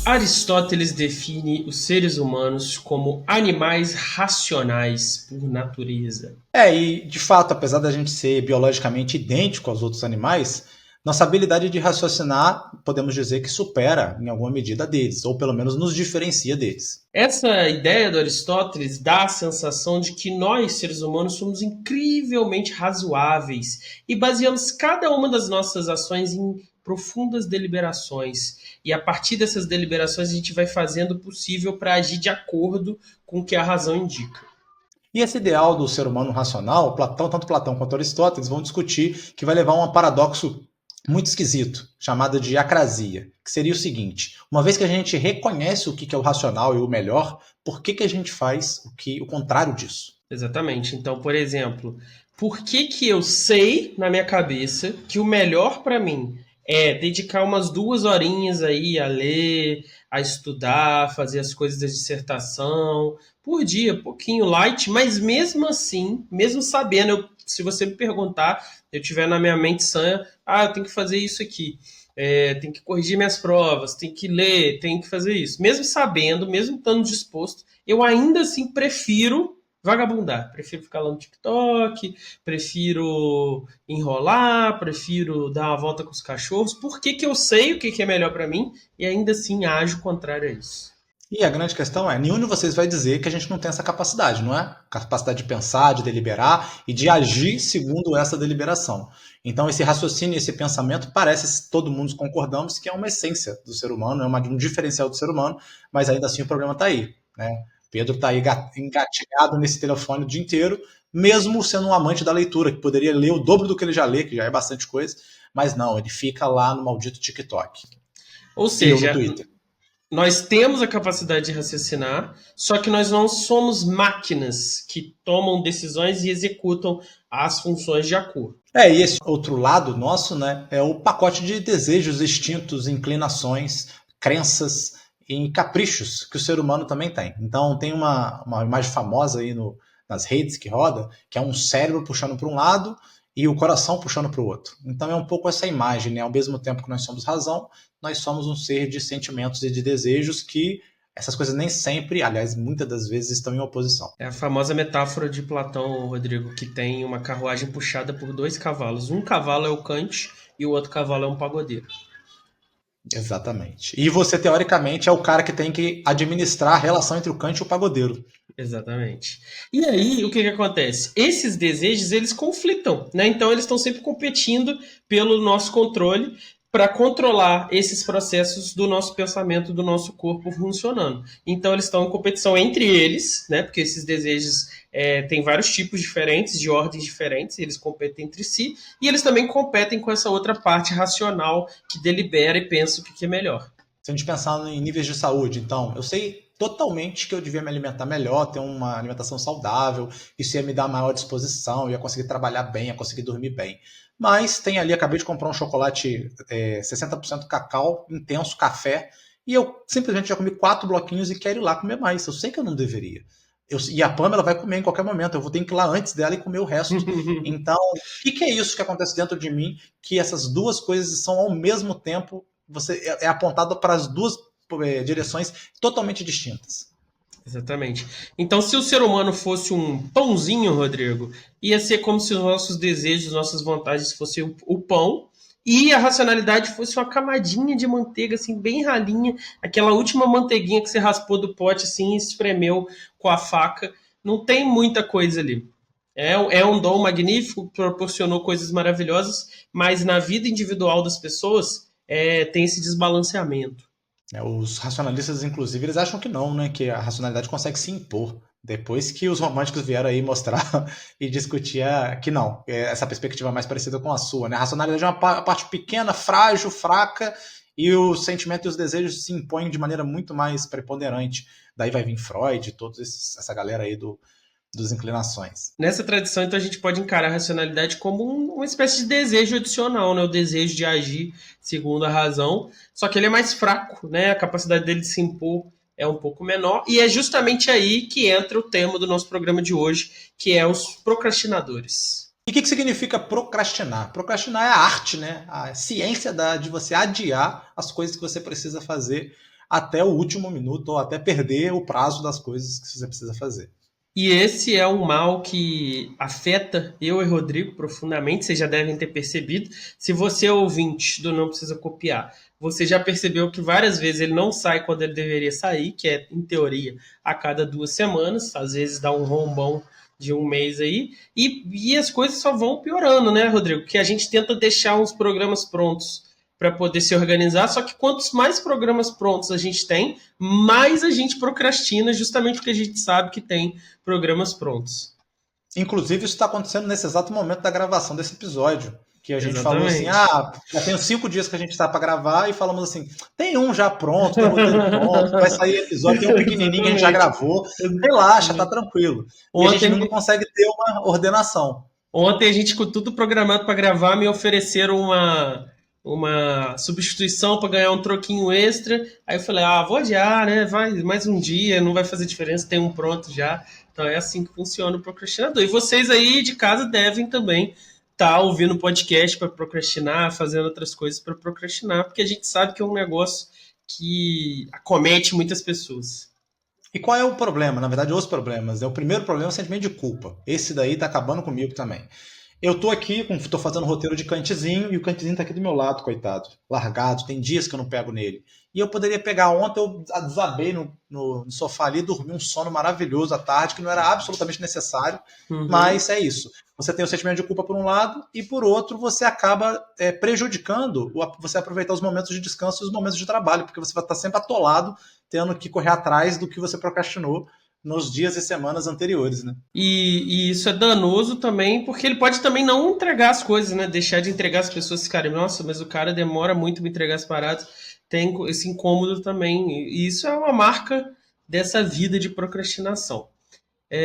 Aristóteles define os seres humanos como animais racionais por natureza. E de fato, apesar da gente ser biologicamente idêntico aos outros animais, nossa habilidade de raciocinar, podemos dizer que supera em alguma medida deles, ou pelo menos nos diferencia deles. Essa ideia do Aristóteles dá a sensação de que nós, seres humanos, somos incrivelmente razoáveis e baseamos cada uma das nossas ações em profundas deliberações. E a partir dessas deliberações a gente vai fazendo o possível para agir de acordo com o que a razão indica. E esse ideal do ser humano racional, tanto Platão quanto Aristóteles vão discutir que vai levar a um paradoxo muito esquisito, chamado de acrasia, que seria o seguinte: uma vez que a gente reconhece o que é o racional e o melhor, por que a gente faz o contrário disso? Exatamente. Então, por exemplo, por que que eu sei na minha cabeça que o melhor para mim é dedicar umas 2 horinhas aí a ler, a estudar, fazer as coisas da dissertação por dia, pouquinho light, mas mesmo assim, mesmo sabendo, se você me perguntar, eu tiver na minha mente sã, eu tenho que fazer isso aqui. Tem que corrigir minhas provas, tem que ler, tem que fazer isso. Mesmo sabendo, mesmo estando disposto, eu ainda assim prefiro vagabundar. Prefiro ficar lá no TikTok, prefiro enrolar, prefiro dar uma volta com os cachorros. Por que que eu sei o que que é melhor para mim e ainda assim ajo contrário a isso? E a grande questão é, nenhum de vocês vai dizer que a gente não tem essa capacidade, não é? Capacidade de pensar, de deliberar e de agir segundo essa deliberação. Então, esse raciocínio, esse pensamento, parece, todo mundo concordamos, que é uma essência do ser humano, é um diferencial do ser humano, mas ainda assim o problema está aí, né? Pedro está aí engatilhado nesse telefone o dia inteiro, mesmo sendo um amante da leitura, que poderia ler o dobro do que ele já lê, que já é bastante coisa, mas não, ele fica lá no maldito TikTok. Ou E eu no seja, Twitter. nós temos a capacidade de raciocinar, só que nós não somos máquinas que tomam decisões e executam as funções de acordo. E esse outro lado nosso, né, é o pacote de desejos, instintos, inclinações, crenças e caprichos que o ser humano também tem. Então tem uma imagem famosa aí nas redes que roda, que é um cérebro puxando para um lado e o coração puxando para o outro. Então é um pouco essa imagem, né? Ao mesmo tempo que nós somos razão, nós somos um ser de sentimentos e de desejos que essas coisas nem sempre, aliás, muitas das vezes estão em oposição. É a famosa metáfora de Platão, Rodrigo, que tem uma carruagem puxada por 2 cavalos. Um cavalo é o Kant e o outro cavalo é um pagodeiro. Exatamente. E você, teoricamente, é o cara que tem que administrar a relação entre o Kant e o pagodeiro. Exatamente. E aí, o que que acontece? Esses desejos, eles conflitam, né? Então, eles estão sempre competindo pelo nosso controle para controlar esses processos do nosso pensamento, do nosso corpo funcionando. Então, eles estão em competição entre eles, né? Porque esses desejos têm vários tipos diferentes, de ordens diferentes, eles competem entre si, e eles também competem com essa outra parte racional que delibera e pensa o que que é melhor. Se a gente pensar em níveis de saúde, então, eu sei totalmente que eu devia me alimentar melhor, ter uma alimentação saudável, isso ia me dar maior disposição, eu ia conseguir trabalhar bem, ia conseguir dormir bem. Mas tem ali, acabei de comprar um chocolate 60% cacau, intenso, café, e eu simplesmente já comi 4 bloquinhos e quero ir lá comer mais. Eu sei que eu não deveria. E a Pamela vai comer em qualquer momento, eu vou ter que ir lá antes dela e comer o resto. Então, o que é isso que acontece dentro de mim, que essas duas coisas são ao mesmo tempo, você é apontado para as duas direções totalmente distintas. Exatamente. Então, se o ser humano fosse um pãozinho, Rodrigo, ia ser como se os nossos desejos, nossas vontades fossem o pão e a racionalidade fosse uma camadinha de manteiga, assim, bem ralinha, aquela última manteiguinha que você raspou do pote, assim, e espremeu com a faca. Não tem muita coisa ali. É um dom magnífico, proporcionou coisas maravilhosas, mas na vida individual das pessoas tem esse desbalanceamento. Os racionalistas, inclusive, eles acham que não, né? Que a racionalidade consegue se impor. Depois que os românticos vieram aí mostrar e discutir que não, essa perspectiva é mais parecida com a sua, né? A racionalidade é uma parte pequena, frágil, fraca, e o sentimento e os desejos se impõem de maneira muito mais preponderante. Daí vai vir Freud, essa galera aí dos inclinações. Nessa tradição, então, a gente pode encarar a racionalidade como uma espécie de desejo adicional, né? O desejo de agir segundo a razão, só que ele é mais fraco, né? A capacidade dele de se impor é um pouco menor, e é justamente aí que entra o tema do nosso programa de hoje, que é os procrastinadores. E o que significa procrastinar? Procrastinar é a arte, né? A ciência de você adiar as coisas que você precisa fazer até o último minuto ou até perder o prazo das coisas que você precisa fazer. E esse é um mal que afeta eu e Rodrigo profundamente, vocês já devem ter percebido. Se você é ouvinte do Não Precisa Copiar, você já percebeu que várias vezes ele não sai quando ele deveria sair, que é, em teoria, a cada 2 semanas, às vezes dá um rombão de um mês aí, e as coisas só vão piorando, né, Rodrigo? Porque a gente tenta deixar uns programas prontos para poder se organizar, só que quantos mais programas prontos a gente tem, mais a gente procrastina, justamente porque a gente sabe que tem programas prontos. Inclusive, isso está acontecendo nesse exato momento da gravação desse episódio. Que a gente falou assim, Exatamente. já tem 5 dias que a gente está para gravar e falamos assim, tem um já pronto, tem um roteiro pronto, vai sair episódio, tem um pequenininho que a gente já Exatamente. gravou, relaxa, tá tranquilo. E a gente Ontem, não consegue ter uma ordenação. ontem a gente com tudo programado para gravar me ofereceram uma substituição para ganhar um troquinho extra. Aí eu falei, vou adiar, né? Vai mais um dia, não vai fazer diferença, tem um pronto já. Então é assim que funciona o procrastinador. E vocês aí de casa devem também estar ouvindo podcast para procrastinar, fazendo outras coisas para procrastinar, porque a gente sabe que é um negócio que acomete muitas pessoas. E qual é o problema? Na verdade, os problemas. O primeiro problema é o sentimento de culpa. Esse daí tá acabando comigo também. Eu tô aqui, tô fazendo roteiro de Kantzinho, e o Kantzinho tá aqui do meu lado, coitado. Largado, tem dias que eu não pego nele. E eu poderia pegar ontem, eu desabei no sofá ali, dormi um sono maravilhoso à tarde, que não era absolutamente necessário, Uhum. mas é isso. Você tem o sentimento de culpa por um lado, e por outro, você acaba prejudicando você aproveitar os momentos de descanso e os momentos de trabalho, porque você vai estar sempre atolado, tendo que correr atrás do que você procrastinou nos dias e semanas anteriores, né? E isso é danoso também, porque ele pode também não entregar as coisas, né? Deixar de entregar as pessoas ficarem, nossa, mas o cara demora muito para entregar as paradas. Tem esse incômodo também. E isso é uma marca dessa vida de procrastinação.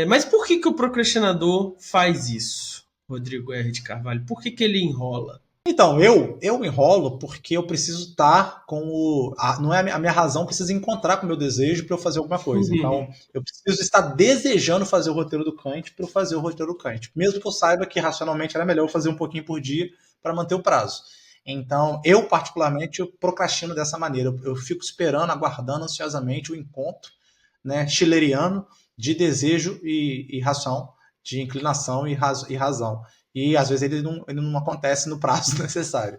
Mas por que, que o procrastinador faz isso, Rodrigo R. de Carvalho? Por que, que ele enrola? Então, eu enrolo porque eu preciso estar com o. Não é a minha razão, precisa encontrar com o meu desejo para eu fazer alguma coisa. Então, eu preciso estar desejando fazer o roteiro do Kant para eu fazer o roteiro do Kant. Mesmo que eu saiba que racionalmente era melhor eu fazer um pouquinho por dia para manter o prazo. Então, eu particularmente eu procrastino dessa maneira. Eu fico esperando, aguardando ansiosamente o encontro, né, schilleriano de desejo e ração, de inclinação e razão. E às vezes ele não acontece no prazo necessário.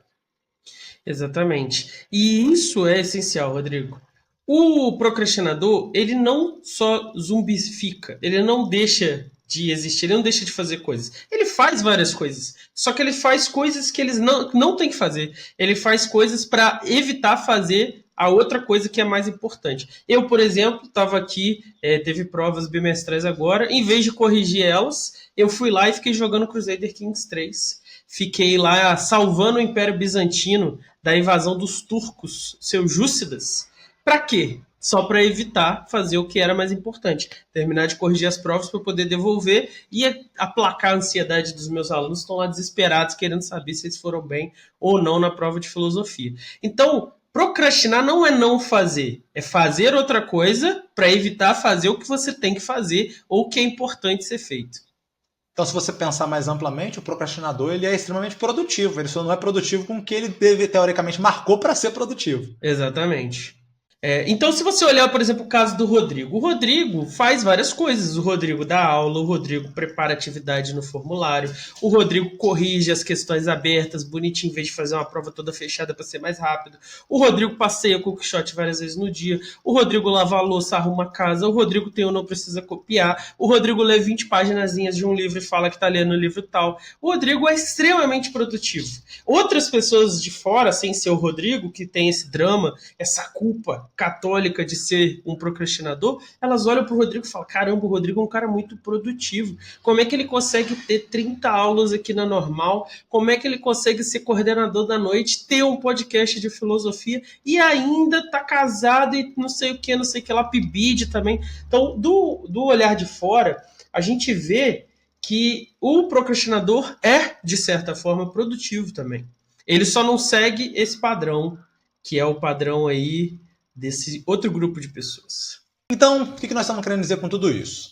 Exatamente. E isso é essencial, Rodrigo. O procrastinador, ele não só zumbifica, ele não deixa de existir, ele não deixa de fazer coisas. Ele faz várias coisas, só que ele faz coisas que eles não tem que fazer. Ele faz coisas para evitar fazer a outra coisa que é mais importante. Eu, por exemplo, estava aqui, teve provas bimestrais agora, em vez de corrigir elas, eu fui lá e fiquei jogando Crusader Kings 3. Fiquei lá salvando o Império Bizantino da invasão dos turcos seljúcidas. Para quê? Só para evitar fazer o que era mais importante, terminar de corrigir as provas para poder devolver e aplacar a ansiedade dos meus alunos que estão lá desesperados querendo saber se eles foram bem ou não na prova de filosofia. Então, procrastinar não é não fazer, é fazer outra coisa para evitar fazer o que você tem que fazer ou o que é importante ser feito. Então, se você pensar mais amplamente, o procrastinador ele é extremamente produtivo. Ele só não é produtivo com o que ele teoricamente marcou para ser produtivo. Exatamente. Então, se você olhar, por exemplo, o caso do Rodrigo, o Rodrigo faz várias coisas. O Rodrigo dá aula, o Rodrigo prepara atividade no formulário, o Rodrigo corrige as questões abertas, bonitinho, em vez de fazer uma prova toda fechada para ser mais rápido. O Rodrigo passeia com o Quixote várias vezes no dia. O Rodrigo lava a louça, arruma a casa. O Rodrigo tem ou não precisa copiar. O Rodrigo lê 20 páginas de um livro e fala que está lendo o livro tal. O Rodrigo é extremamente produtivo. Outras pessoas de fora, sem ser o Rodrigo, que tem esse drama, essa culpa católica de ser um procrastinador, elas olham pro Rodrigo e falam, caramba, o Rodrigo é um cara muito produtivo. Como é que ele consegue ter 30 aulas aqui na Normal? Como é que ele consegue ser coordenador da noite, ter um podcast de filosofia e ainda tá casado e não sei o que lá, PIBID também. Então, do olhar de fora, a gente vê que o procrastinador é, de certa forma, produtivo também. Ele só não segue esse padrão, que é o padrão aí desse outro grupo de pessoas. Então, o que nós estamos querendo dizer com tudo isso?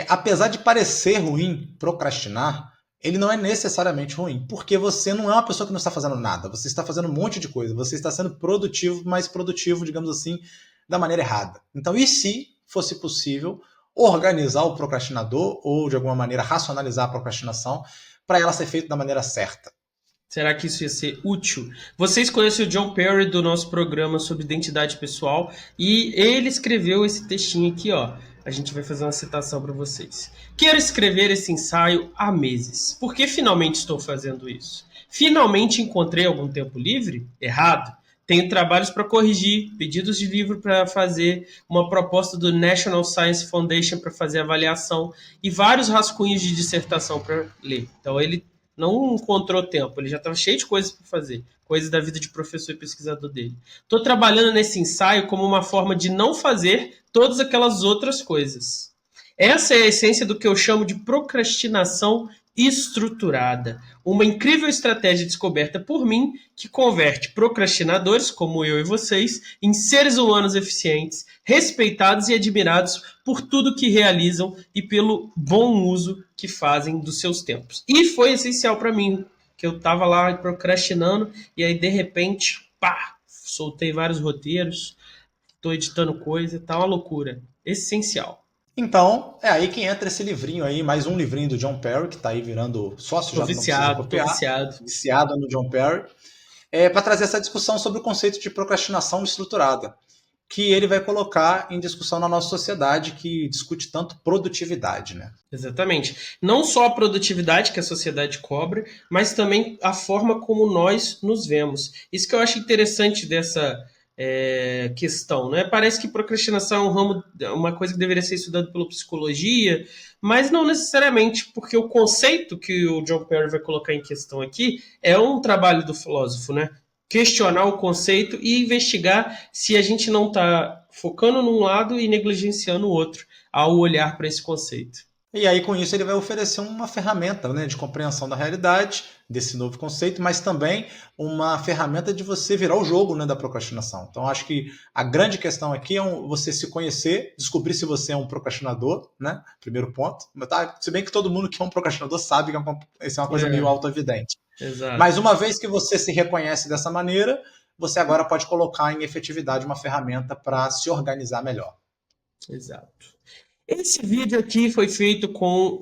Apesar de parecer ruim procrastinar, ele não é necessariamente ruim, porque você não é uma pessoa que não está fazendo nada, você está fazendo um monte de coisa, você está sendo produtivo, mas produtivo, digamos assim, da maneira errada. Então, e se fosse possível organizar o procrastinador ou, de alguma maneira, racionalizar a procrastinação para ela ser feita da maneira certa? Será que isso ia ser útil? Vocês conhecem o John Perry do nosso programa sobre identidade pessoal e ele escreveu esse textinho aqui, ó. A gente vai fazer uma citação para vocês. Quero escrever esse ensaio há meses. Por que finalmente estou fazendo isso? Finalmente encontrei algum tempo livre? Errado. Tenho trabalhos para corrigir, pedidos de livro para fazer, uma proposta do National Science Foundation para fazer avaliação e vários rascunhos de dissertação para ler. Então ele não encontrou tempo, ele já estava cheio de coisas para fazer, coisas da vida de professor e pesquisador dele. Estou trabalhando nesse ensaio como uma forma de não fazer todas aquelas outras coisas. Essa é a essência do que eu chamo de procrastinação estruturada. Uma incrível estratégia descoberta por mim que converte procrastinadores, como eu e vocês, em seres humanos eficientes, respeitados e admirados por tudo que realizam e pelo bom uso que fazem dos seus tempos. E foi essencial para mim, que eu estava lá procrastinando e aí de repente, pá, soltei vários roteiros, estou editando coisa, tá uma loucura. Essencial. Então, é aí que entra esse livrinho aí, mais um livrinho do John Perry, que está aí virando sócio, já não precisa Tô copiar, viciado. viciado no John Perry, para trazer essa discussão sobre o conceito de procrastinação estruturada, que ele vai colocar em discussão na nossa sociedade, que discute tanto produtividade, né? Exatamente. Não só a produtividade que a sociedade cobra, mas também a forma como nós nos vemos. Isso que eu acho interessante dessa questão, né? Parece que procrastinação é um ramo, uma coisa que deveria ser estudada pela psicologia, mas não necessariamente, porque o conceito que o John Perry vai colocar em questão aqui é um trabalho do filósofo, né? Questionar o conceito e investigar se a gente não está focando num lado e negligenciando o outro ao olhar para esse conceito. E aí, com isso, ele vai oferecer uma ferramenta, né, de compreensão da realidade, desse novo conceito, mas também uma ferramenta de você virar o jogo, né, da procrastinação. Então, acho que a grande questão aqui é você se conhecer, descobrir se você é um procrastinador, né? Primeiro ponto. Tá? Se bem que todo mundo que é um procrastinador sabe que isso é uma coisa meio auto-evidente. Exato. Mas uma vez que você se reconhece dessa maneira, você agora pode colocar em efetividade uma ferramenta para se organizar melhor. Exato. Esse vídeo aqui foi feito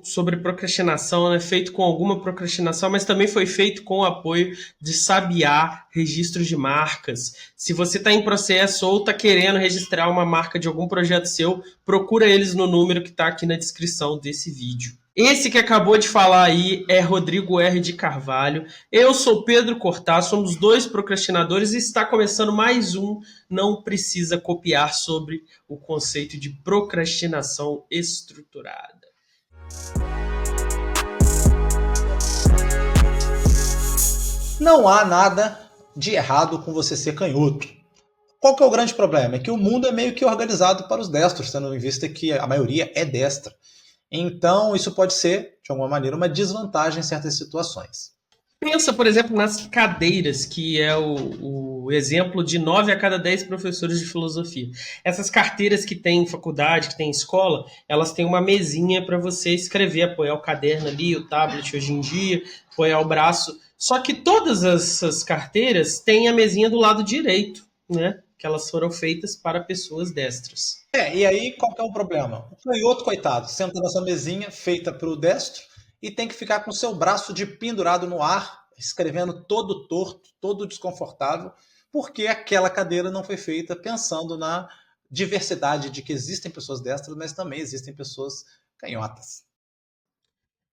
sobre procrastinação, né? Feito com alguma procrastinação, mas também foi feito com o apoio de Sabiá, registros de marcas. Se você está em processo ou está querendo registrar uma marca de algum projeto seu, procura eles no número que está aqui na descrição desse vídeo. Esse que acabou de falar aí é Rodrigo R. de Carvalho. Eu sou Pedro Cortá, somos dois procrastinadores e está começando mais um Não Precisa Copiar sobre o conceito de procrastinação estruturada. Não há nada de errado com você ser canhoto. Qual que é o grande problema? É que o mundo é meio que organizado para os destros, tendo em vista que a maioria é destra. Então, isso pode ser, de alguma maneira, uma desvantagem em certas situações. Pensa, por exemplo, nas cadeiras, que é o exemplo de 9 a cada 10 professores de filosofia. Essas carteiras que tem em faculdade, que tem em escola, elas têm uma mesinha para você escrever, apoiar o caderno ali, o tablet hoje em dia, apoiar o braço. Só que todas essas carteiras têm a mesinha do lado direito, né? Que elas foram feitas para pessoas destras. E aí qual que é o problema? O canhoto, coitado, senta nessa mesinha feita para o destro e tem que ficar com o seu braço pendurado no ar, escrevendo todo torto, todo desconfortável, porque aquela cadeira não foi feita pensando na diversidade de que existem pessoas destras, mas também existem pessoas canhotas.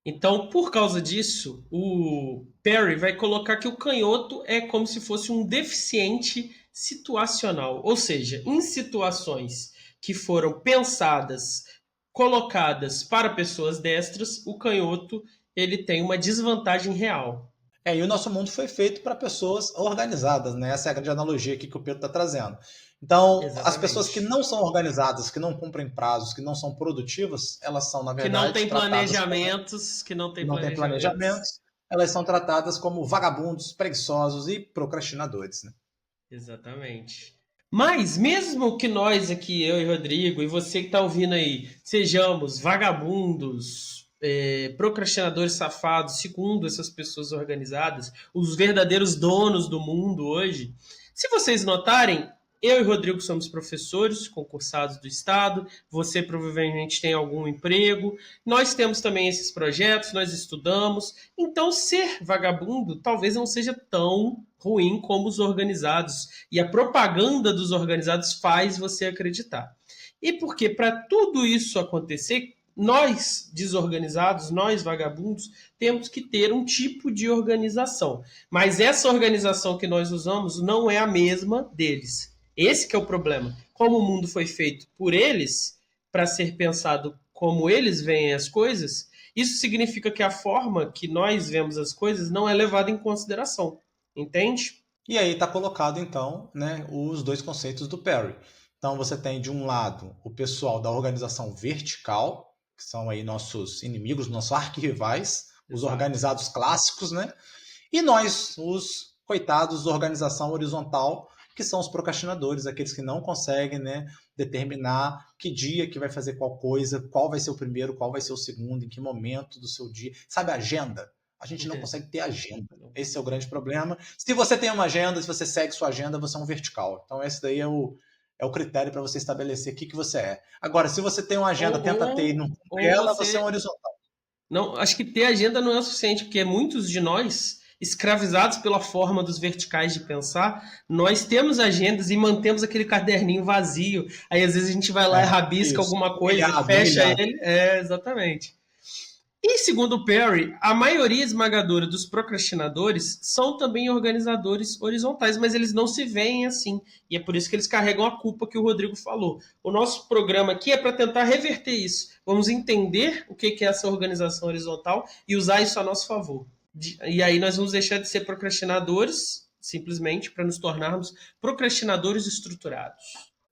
Então, por causa disso, o Perry vai colocar que o canhoto é como se fosse um deficiente situacional, ou seja, em situações que foram pensadas, colocadas para pessoas destras, o canhoto ele tem uma desvantagem real. E o nosso mundo foi feito para pessoas organizadas, né? Essa é a grande analogia aqui que o Pedro está trazendo. Então, Exatamente. as pessoas que não são organizadas, que não cumprem prazos, que não são produtivas, elas são, na verdade, que não tem planejamentos, que não tem planejamentos, elas são tratadas como vagabundos, preguiçosos e procrastinadores, né? Exatamente. Mas mesmo que nós aqui, eu e Rodrigo, e você que está ouvindo aí, sejamos vagabundos, procrastinadores safados, segundo essas pessoas organizadas, os verdadeiros donos do mundo hoje, se vocês notarem, Eu e Rodrigo somos professores concursados do Estado, você provavelmente tem algum emprego, nós temos também esses projetos, nós estudamos, então ser vagabundo talvez não seja tão ruim como os organizados, e a propaganda dos organizados faz você acreditar. E porque para tudo isso acontecer, nós desorganizados, nós vagabundos, temos que ter um tipo de organização. Mas essa organização que nós usamos não é a mesma deles. Esse que é o problema. Como o mundo foi feito por eles, para ser pensado como eles veem as coisas, isso significa que a forma que nós vemos as coisas não é levada em consideração. Entende? E aí está colocado, então, né, os dois conceitos do Perry. Então você tem, de um lado, o pessoal da organização vertical, que são aí nossos inimigos, nossos arquirrivais, os Exato. organizados clássicos, né? E nós, os coitados da organização horizontal, que são os procrastinadores, aqueles que não conseguem, né, determinar que dia que vai fazer qual coisa, qual vai ser o primeiro, qual vai ser o segundo, em que momento do seu dia. Sabe a agenda? A gente não consegue ter agenda. Esse é o grande problema. Se você tem uma agenda, se você segue sua agenda, você é um vertical. Então esse daí é o critério para você estabelecer o que você é. Agora, se você tem uma agenda, tenta ter e não cumpre ela, você é um horizontal. Não, acho que ter agenda não é o suficiente, porque muitos de nós, escravizados pela forma dos verticais de pensar, nós temos agendas e mantemos aquele caderninho vazio. Aí às vezes a gente vai lá e rabisca Isso. alguma coisa, Humilhado, fecha humilhado. ele. É, exatamente. E segundo o Perry, a maioria esmagadora dos procrastinadores são também organizadores horizontais, mas eles não se veem assim. E é por isso que eles carregam a culpa que o Rodrigo falou. O nosso programa aqui é para tentar reverter isso. Vamos entender o que é essa organização horizontal e usar isso a nosso favor. E aí nós vamos deixar de ser procrastinadores, simplesmente, para nos tornarmos procrastinadores estruturados.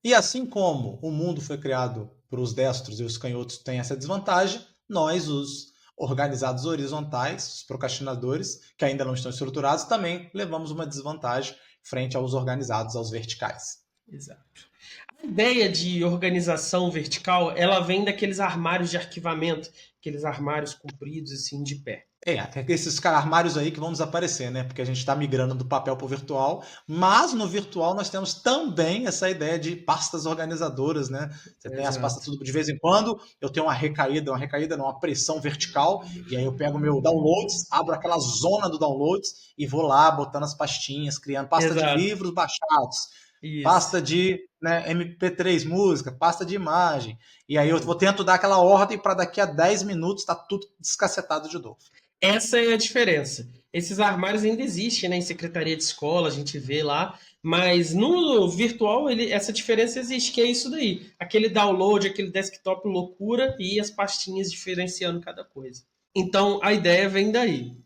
E assim como o mundo foi criado para os destros e os canhotos têm essa desvantagem, nós, os organizados horizontais, os procrastinadores, que ainda não estão estruturados, também levamos uma desvantagem frente aos organizados, aos verticais. Exato. A ideia de organização vertical, ela vem daqueles armários de arquivamento, aqueles armários compridos assim de pé. Esses armários aí que vão desaparecer, né? Porque a gente está migrando do papel para o virtual, mas no virtual nós temos também essa ideia de pastas organizadoras, né? Você tem as pastas tudo de vez em quando, eu tenho uma recaída, não, uma pressão vertical, e aí eu pego meu downloads, abro aquela zona do downloads e vou lá botando as pastinhas, criando pasta de livros baixados, pasta de, né, MP3 música, pasta de imagem, e aí eu tento dar aquela ordem para daqui a 10 minutos tá tudo descacetado de novo. Essa é a diferença. Esses armários ainda existem, né, em secretaria de escola, a gente vê lá, mas no virtual essa diferença existe, que é isso daí. Aquele download, aquele desktop loucura e as pastinhas diferenciando cada coisa. Então a ideia vem daí.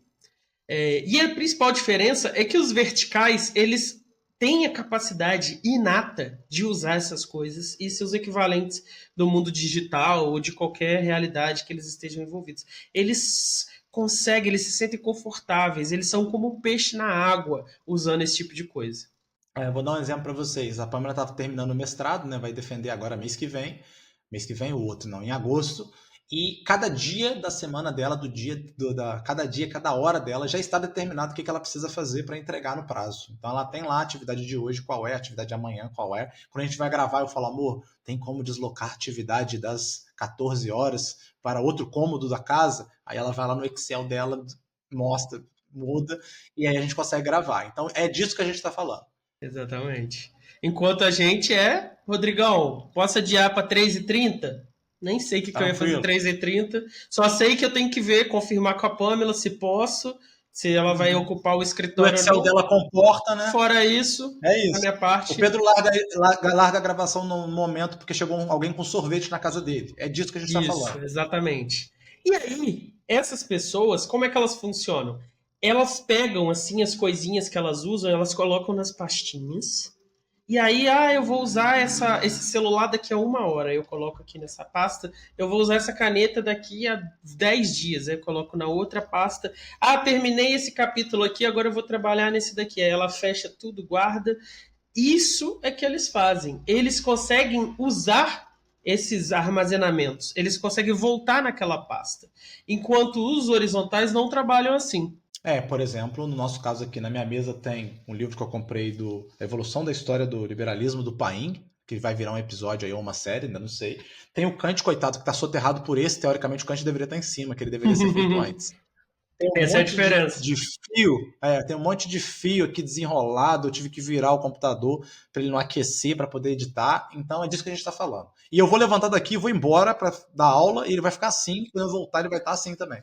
E a principal diferença é que os verticais, eles têm a capacidade inata de usar essas coisas e seus equivalentes do mundo digital ou de qualquer realidade que eles estejam envolvidos. Eles conseguem, eles se sentem confortáveis, eles são como um peixe na água usando esse tipo de coisa. Vou dar um exemplo para vocês. A Pamela estava terminando o mestrado, né? Vai defender agora mês que vem o outro não, em agosto. E cada dia da semana dela, cada hora dela já está determinado o que ela precisa fazer para entregar no prazo. Então ela tem lá a atividade de hoje, qual é, a atividade de amanhã, qual é. Quando a gente vai gravar, eu falo, amor, tem como deslocar a atividade das 14 horas para outro cômodo da casa? Aí ela vai lá no Excel dela, mostra, muda, e aí a gente consegue gravar. Então é disso que a gente está falando. Exatamente. Enquanto a gente Rodrigão, posso adiar para 3h30? Nem sei o que eu ia fazer 3h30. Só sei que eu tenho que ver, confirmar com a Pamela se posso, se ela vai ocupar o escritório. O Excel ou não. dela comporta, né? Fora isso, isso. a minha parte. O Pedro larga a gravação no momento porque chegou alguém com sorvete na casa dele. É disso que a gente está falando. Isso, exatamente. E aí, essas pessoas, como é que elas funcionam? Elas pegam, assim, as coisinhas que elas usam, elas colocam nas pastinhas. E aí, eu vou usar esse celular daqui a 1 hora. Eu coloco aqui nessa pasta. Eu vou usar essa caneta daqui a 10 dias. Aí eu coloco na outra pasta. Terminei esse capítulo aqui, agora eu vou trabalhar nesse daqui. Aí ela fecha tudo, guarda. Isso é que eles fazem. Eles conseguem usar esses armazenamentos. Eles conseguem voltar naquela pasta. Enquanto os horizontais não trabalham assim. Por exemplo, no nosso caso aqui, na minha mesa tem um livro que eu comprei do A Evolução da História do Liberalismo do Paim, que vai virar um episódio aí ou uma série, ainda não sei. Tem o Kant, coitado, que está soterrado por esse, teoricamente o Kant deveria estar em cima, que ele deveria ser feito antes. Tem um Essa é a monte diferença. de fio, tem um monte de fio aqui desenrolado, eu tive que virar o computador para ele não aquecer para poder editar, então é disso que a gente está falando. E eu vou levantar daqui, vou embora para dar aula e ele vai ficar assim, quando eu voltar ele vai estar assim também.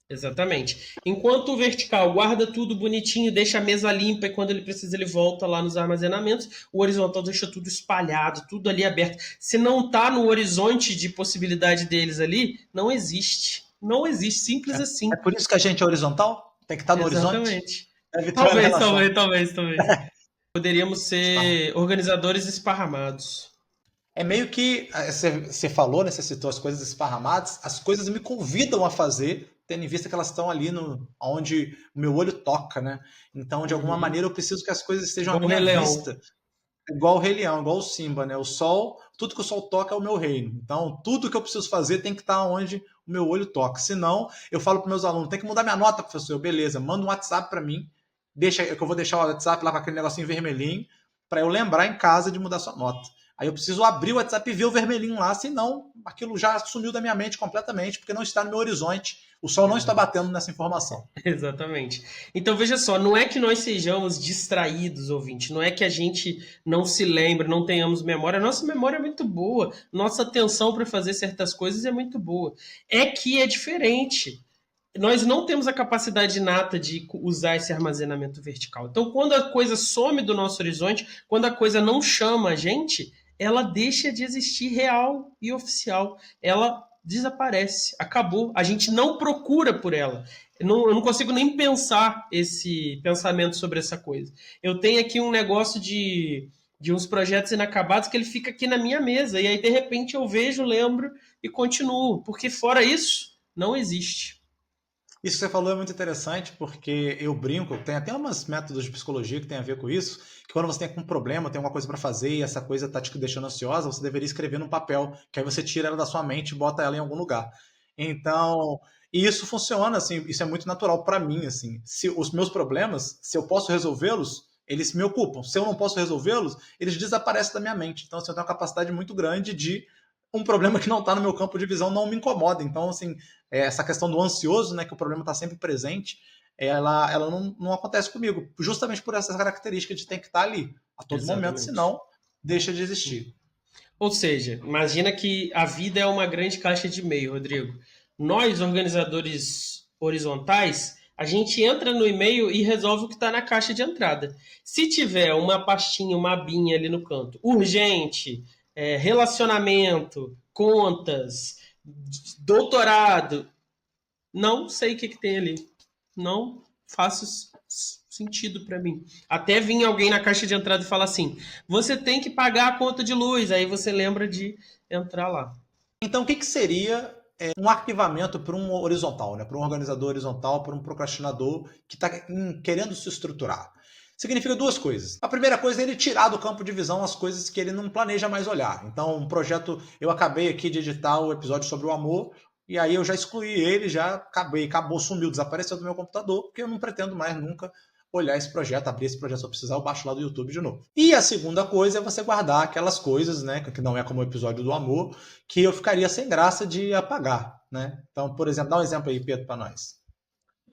Exatamente. Enquanto o vertical guarda tudo bonitinho, deixa a mesa limpa e quando ele precisa ele volta lá nos armazenamentos, o horizontal deixa tudo espalhado, tudo ali aberto. Se não está no horizonte de possibilidade deles ali, não existe. Não existe, simples É assim. por isso que a gente é horizontal? Tem que estar no horizonte? Exatamente. Deve ter uma Talvez, relação. talvez, talvez, talvez. Poderíamos Esparra. ser organizadores esparramados. É meio que você falou, né? Você citou as coisas esparramadas, as coisas me convidam a fazer, tendo em vista que elas estão ali no, onde o meu olho toca, né? Então, de alguma Uhum. maneira, eu preciso que as coisas estejam à Igual o minha Rei Leão. vista. Igual o Rei Leão, igual o Simba, né? O sol, tudo que o sol toca é o meu reino. Então, tudo que eu preciso fazer tem que estar onde o meu olho toca. Senão, eu falo para meus alunos, tem que mudar minha nota, professor. Beleza, manda um WhatsApp para mim, deixa que eu vou deixar o WhatsApp lá com aquele negocinho vermelhinho, para eu lembrar em casa de mudar sua nota. Aí eu preciso abrir o WhatsApp e ver o vermelhinho lá, senão aquilo já sumiu da minha mente completamente, porque não está no meu horizonte. O sol não está Exato. batendo nessa informação. Exatamente. Então veja só, não é que nós sejamos distraídos, ouvinte, não é que a gente não se lembre, não tenhamos memória. Nossa memória é muito boa, nossa atenção para fazer certas coisas é muito boa. É que é diferente. Nós não temos a capacidade inata de usar esse armazenamento vertical. Então, quando a coisa some do nosso horizonte, quando a coisa não chama a gente, ela deixa de existir real e oficial. Ela desaparece, acabou. A gente não procura por ela. Eu não consigo nem pensar esse pensamento sobre essa coisa. Eu tenho aqui um negócio de uns projetos inacabados que ele fica aqui na minha mesa. E aí, de repente, eu vejo, lembro e continuo. Porque fora isso, não existe. Isso que você falou é muito interessante, porque eu brinco, tem até umas métodos de psicologia que tem a ver com isso, que quando você tem um problema, tem alguma coisa para fazer e essa coisa está te deixando ansiosa, você deveria escrever num papel, que aí você tira ela da sua mente e bota ela em algum lugar. Então, e isso funciona assim, isso é muito natural para mim assim. Se os meus problemas, se eu posso resolvê-los, eles me ocupam. Se eu não posso resolvê-los, eles desaparecem da minha mente. Então, assim, eu tenho uma capacidade muito grande de um problema que não está no meu campo de visão não me incomoda. Então, assim, essa questão do ansioso, né, que o problema está sempre presente, ela não acontece comigo, justamente por essa característica de ter que estar ali a todo momento, Exatamente. senão deixa de existir. Ou seja, imagina que a vida é uma grande caixa de e-mail, Rodrigo. Nós, organizadores horizontais, a gente entra no e-mail e resolve o que está na caixa de entrada. Se tiver uma pastinha, uma abinha ali no canto, urgente, relacionamento, contas, doutorado, não sei o que tem ali. Não faço sentido para mim. Até vir alguém na caixa de entrada e falar assim: você tem que pagar a conta de luz. Aí você lembra de entrar lá. Então, o que seria um arquivamento para um horizontal, né? Para um organizador horizontal, para um procrastinador que está querendo se estruturar? Significa duas coisas. A primeira coisa é ele tirar do campo de visão as coisas que ele não planeja mais olhar. Então, um projeto, eu acabei aqui de editar o episódio sobre o amor, e aí eu já excluí ele, já acabou, sumiu, desapareceu do meu computador, porque eu não pretendo mais nunca olhar esse projeto, abrir esse projeto se eu precisar, eu baixo lá do YouTube de novo. E a segunda coisa é você guardar aquelas coisas, né, que não é como o episódio do amor, que eu ficaria sem graça de apagar, né? Então, por exemplo, dá um exemplo aí, Pedro, para nós.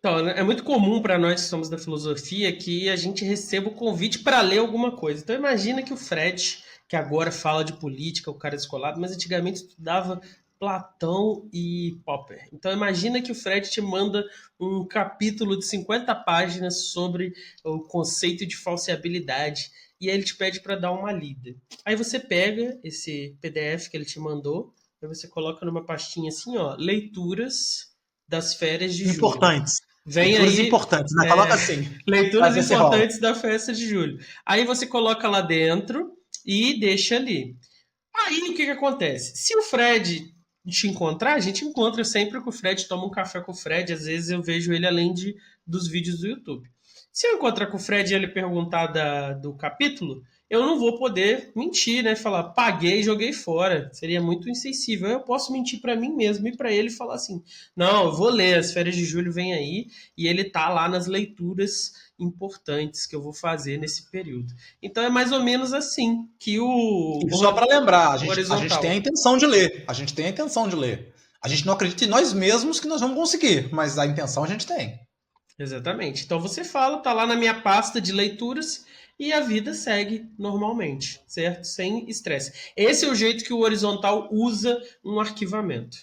Então, é muito comum para nós que somos da filosofia que a gente receba o convite para ler alguma coisa. Então, imagina que o Fred, que agora fala de política, o cara descolado, mas antigamente estudava Platão e Popper. Então, imagina que o Fred te manda um capítulo de 50 páginas sobre o conceito de falseabilidade e aí ele te pede para dar uma lida. Aí você pega esse PDF que ele te mandou, aí você coloca numa pastinha assim, ó, leituras das férias de julho. Importantes. Vem Leituras aí importantes, né? Coloca assim, para leituras ver se rola. importantes da festa de julho. Aí você coloca lá dentro e deixa ali. Aí o que, que acontece? Se o Fred te encontrar, a gente encontra sempre com o Fred, toma um café com o Fred, às vezes eu vejo ele além dos vídeos do YouTube. Se eu encontrar com o Fred e ele perguntar do capítulo, eu não vou poder mentir, né? Falar, paguei e joguei fora. Seria muito insensível. Eu posso mentir para mim mesmo e para ele falar assim: não, eu vou ler, as férias de julho vem aí e ele tá lá nas leituras importantes que eu vou fazer nesse período. Então é mais ou menos assim que E só para lembrar, a gente tem a horizontal. intenção de ler. A gente tem a intenção de ler. A gente não acredita em nós mesmos que nós vamos conseguir, mas a intenção a gente tem. Exatamente. Então você fala, tá lá na minha pasta de leituras e a vida segue normalmente, certo? Sem estresse. Esse é o jeito que o horizontal usa um arquivamento.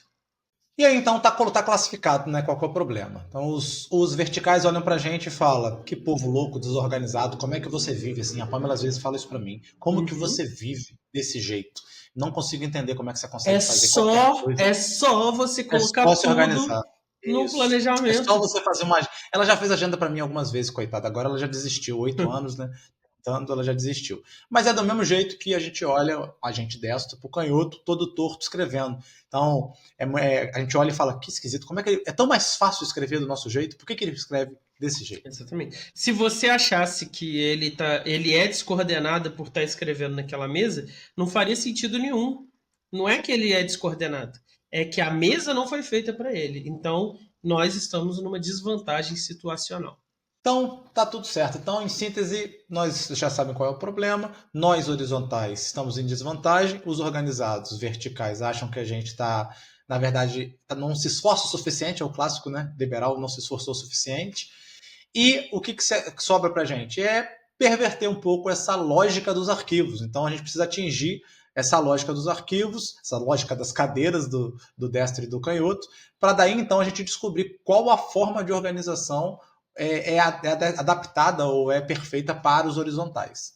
E aí então tá classificado, né? Qual que é o problema? Então os verticais olham pra gente e falam: que povo louco, desorganizado, como é que você vive assim? A Pamela às vezes fala isso pra mim. Como que Uhum. você vive desse jeito? Não consigo entender como é que você É consegue fazer qualquer só, coisa. é só você É colocar só se tudo organizar. no Isso. É só planejamento. você fazer uma. Ela já fez agenda pra mim algumas vezes, coitada. Agora ela já desistiu, 8 anos, né? Tanto ela já desistiu. Mas é do mesmo jeito que a gente olha, a gente destro pro canhoto, todo torto escrevendo. Então, a gente olha e fala, que esquisito, como é que é tão mais fácil escrever do nosso jeito? Por que ele escreve desse jeito? Exatamente. Se você achasse que ele é descoordenado por estar escrevendo naquela mesa, não faria sentido nenhum. Não é que ele é descoordenado, é que a mesa não foi feita para ele. Então, nós estamos numa desvantagem situacional. Então, tá tudo certo. Então, em síntese, nós já sabemos qual é o problema. Nós, horizontais, estamos em desvantagem. Os organizados, os verticais, acham que a gente está, na verdade, não se esforça o suficiente. É o clássico, né? Liberal não se esforçou o suficiente. E o que sobra para a gente? É perverter um pouco essa lógica dos arquivos. Então, a gente precisa atingir essa lógica dos arquivos, essa lógica das cadeiras do destro e do canhoto, para daí, então, a gente descobrir qual a forma de organização é adaptada ou é perfeita para os horizontais.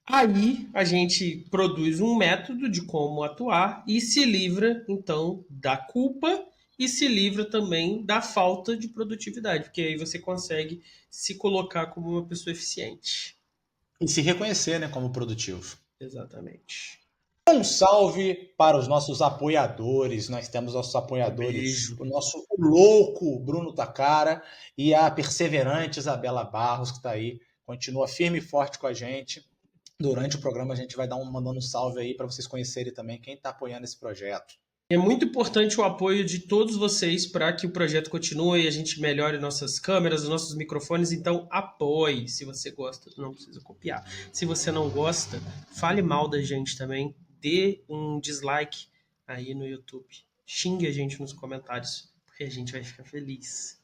Aí a gente produz um método de como atuar e se livra, então, da culpa e se livra também da falta de produtividade, porque aí você consegue se colocar como uma pessoa eficiente. E se reconhecer, né, como produtivo. Exatamente. Um salve para os nossos apoiadores. Nós temos nossos Um apoiadores, beijo. o nosso louco Bruno Takara e a perseverante Isabela Barros, que está aí, continua firme e forte com a gente. Durante o programa a gente vai mandando um salve aí para vocês conhecerem também quem está apoiando esse projeto. É muito importante o apoio de todos vocês para que o projeto continue e a gente melhore nossas câmeras, nossos microfones. Então, apoie. Se você gosta, não precisa copiar. Se você não gosta, fale mal da gente também. Dê um dislike aí no YouTube. Xingue a gente nos comentários, porque a gente vai ficar feliz.